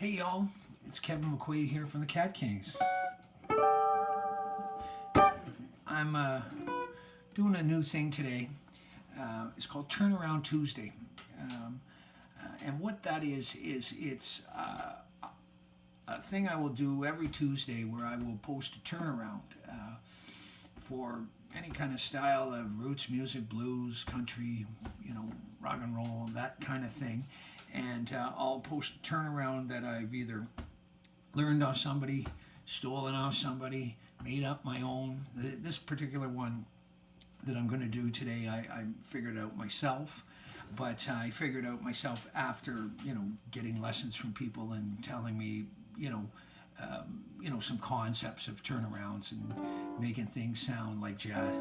Hey y'all, it's Kevin McQuaid here from the Cat Kings. I'm doing a new thing today. It's called Turnaround Tuesday. And what that is it's a thing I will do every Tuesday where I will post a turnaround for any kind of style of roots music, blues, country, rock and roll, that kind of thing. And I'll post a turnaround that I've either learned off somebody, stolen off somebody, made up my own. This particular one that I'm going to do today, I figured out myself. But I figured out myself after, getting lessons from people and telling me, some concepts of turnarounds and making things sound like jazz.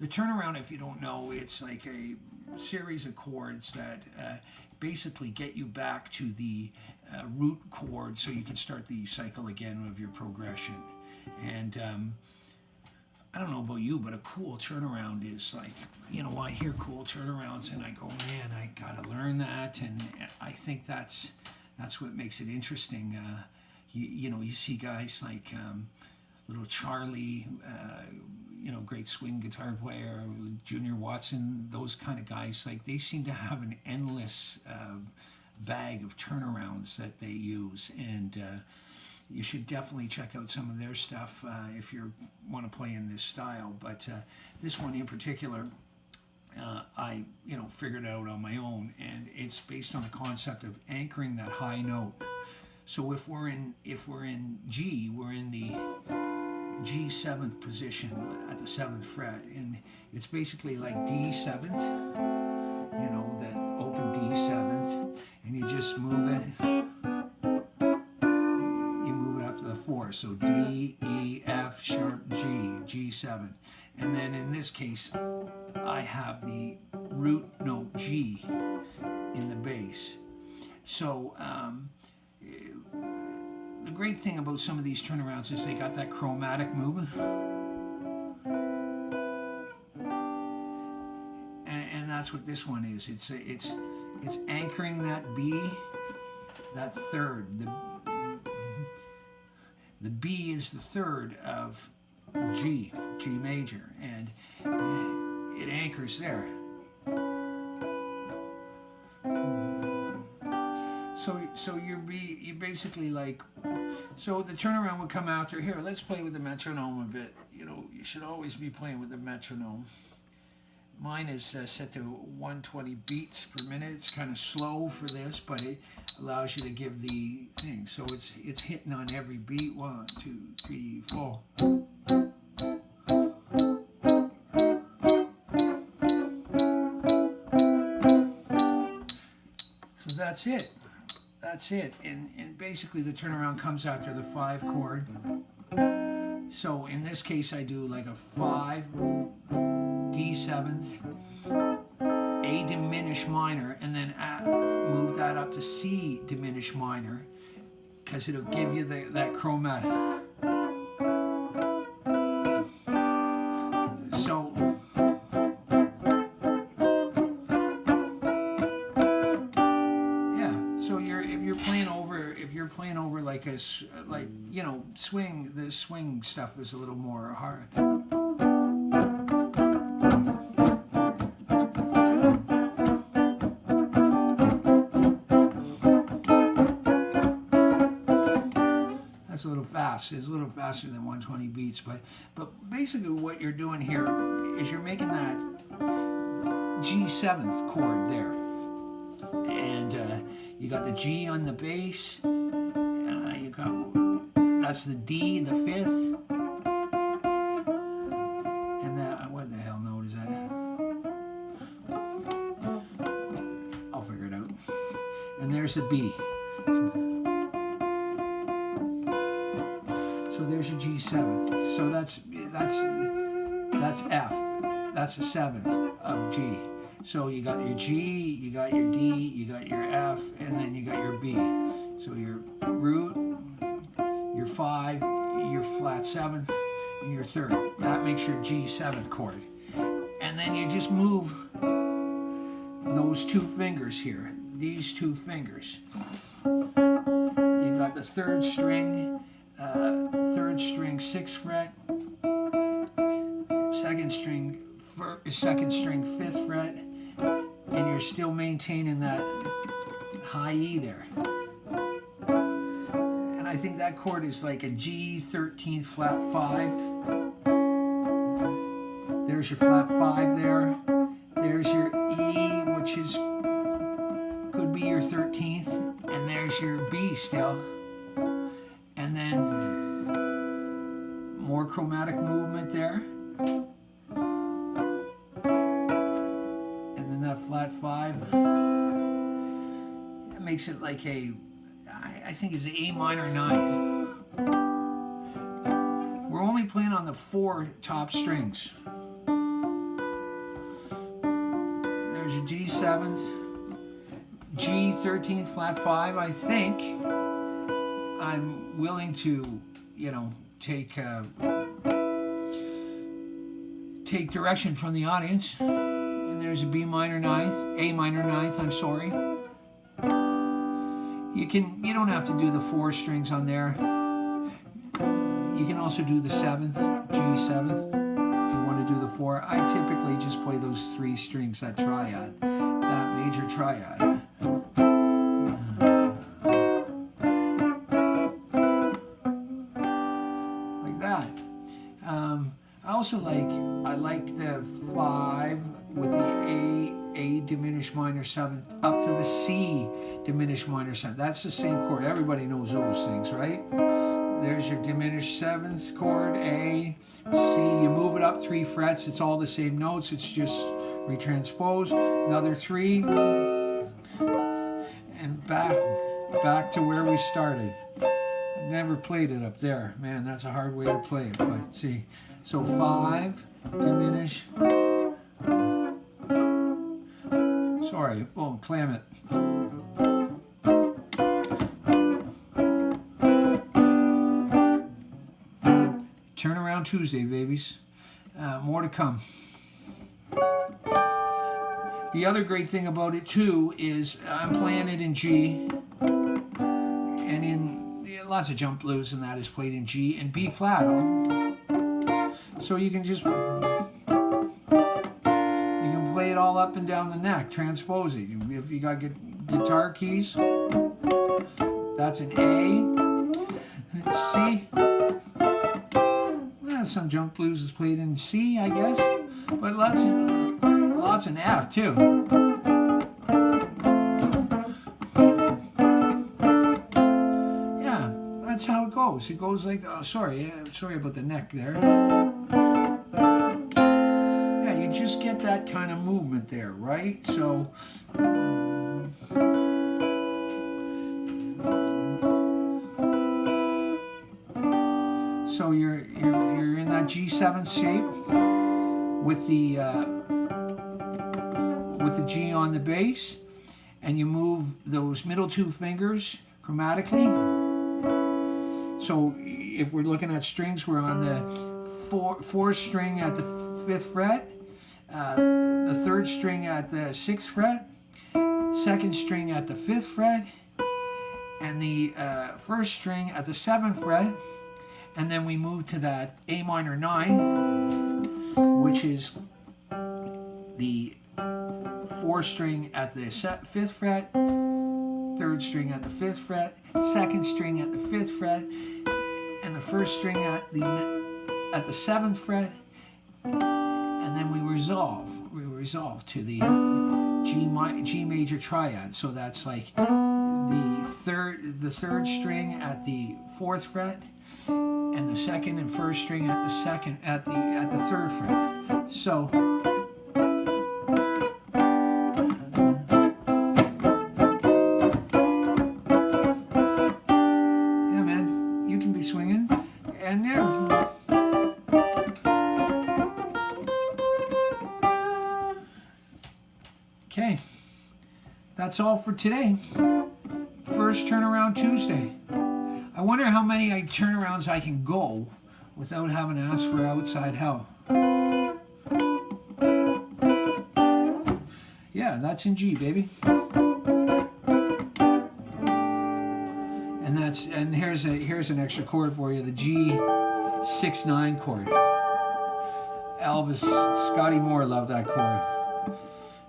The turnaround, if you don't know, it's like a series of chords that basically get you back to the root chord so you can start the cycle again of your progression. And I don't know about you, but a cool turnaround is like, I hear cool turnarounds and I go, man, I gotta learn that. And I think that's what makes it interesting. You see guys like little Charlie, great swing guitar player, Junior Watson, those kind of guys, like they seem to have an endless bag of turnarounds that they use. And you should definitely check out some of their stuff if you want to play in this style. But this one in particular, I figured out on my own, and it's based on the concept of anchoring that high note. So if we're in G, we're in the G7th position at the 7th fret, and it's basically like D7th, that open D7th, and you just move it. To the 4, so D, E, F, sharp, G, G7. And then in this case, I have the root note G in the bass. So the great thing about some of these turnarounds is they got that chromatic movement. And that's what this one is. It's anchoring that B, that third. The B is the third of G major, and it anchors there. So you basically like, so the turnaround would come after here. Let's play with the metronome a bit. You should always be playing with the metronome. Mine is set to 120 beats per minute. It's kind of slow for this, but it allows you to give the thing. So it's hitting on every beat. 1, 2, 3, 4. So that's it. And basically the turnaround comes after the 5 chord. So in this case I do like a 5, D7th, A diminished minor, and then move that up to C diminished minor, because it'll give you that chromatic. So yeah, so if you're playing over like swing, the swing stuff is a little more hard. A little fast. It's a little faster than 120 beats, but basically what you're doing here is you're making that G7th chord there, and you got the G on the bass. That's the D, the 5th, and what the hell note is that? I'll figure it out. And there's the B. So there's your G7th. So that's F. That's the 7th of G. So you got your G, you got your D, you got your F, and then you got your B. So your root, your 5, your flat 7th, and your 3rd. That makes your G7th chord. And then you just move those 2 fingers here. these two fingers. You got the third string 6th fret, second string 5th fret, and you're still maintaining that high E there. And I think that chord is like a G 13th flat 5. There's your flat 5 there. There's your E, which is could be your 13th, and there's your B still. And then more chromatic movement there. And then that flat 5. That makes it like I think it's an A minor 9th. We're only playing on the 4 top strings. There's your G 7th, G 13th flat 5. I think I'm willing to, take direction from the audience. And there's a B minor 9th, A minor 9th, I'm sorry. You don't have to do the 4 strings on there. You can also do the 7th, G 7th, if you want to do the 4. I typically just play those 3 strings, that triad, that major triad. I like the 5 with the A diminished minor 7th up to the C diminished minor 7th. That's the same chord. Everybody knows those things, right? There's your diminished 7th chord, A, C. You move it up 3 frets. It's all the same notes. It's just retransposed. Another 3, and back to where we started. I never played it up there. Man, that's a hard way to play it. But see. So 5, diminish. Sorry, clam it. Turnaround Tuesday, babies. More to come. The other great thing about it too is I'm playing it in G, and in lots of jump blues, and that is played in G and B flat. So you can play it all up and down the neck, transpose it. If you got guitar keys, that's an A, C. Well, some jump blues is played in C, I guess, but lots in F too. Yeah, that's how it goes. It goes like, sorry about the neck there. Just get that kind of movement there, right? So you're in that G7 shape with the G on the bass, and you move those middle 2 fingers chromatically. So if we're looking at strings, we're on the 4th string at the 5th fret. The 3rd string at the 6th fret, 2nd string at the 5th fret, and the 1st string at the 7th fret, and then we move to that A minor 9, which is the 4th string at the 5th fret, 3rd string at the 5th fret, 2nd string at the 5th fret, and the 1st string at the 7th fret. And then we resolve to the G major triad. So that's like the third string at the 4th fret, and the 2nd and 1st string at the 3rd fret. So yeah, man, you can be swinging, and yeah. Okay, that's all for today. First Turnaround Tuesday. I wonder how many turnarounds I can go without having to ask for outside help. Yeah, that's in G, baby. and here's an extra chord for you, the G6-9 chord. Elvis, Scotty Moore loved that chord.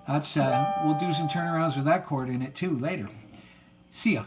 That's we'll do some turnarounds with that chord in it too later. See ya.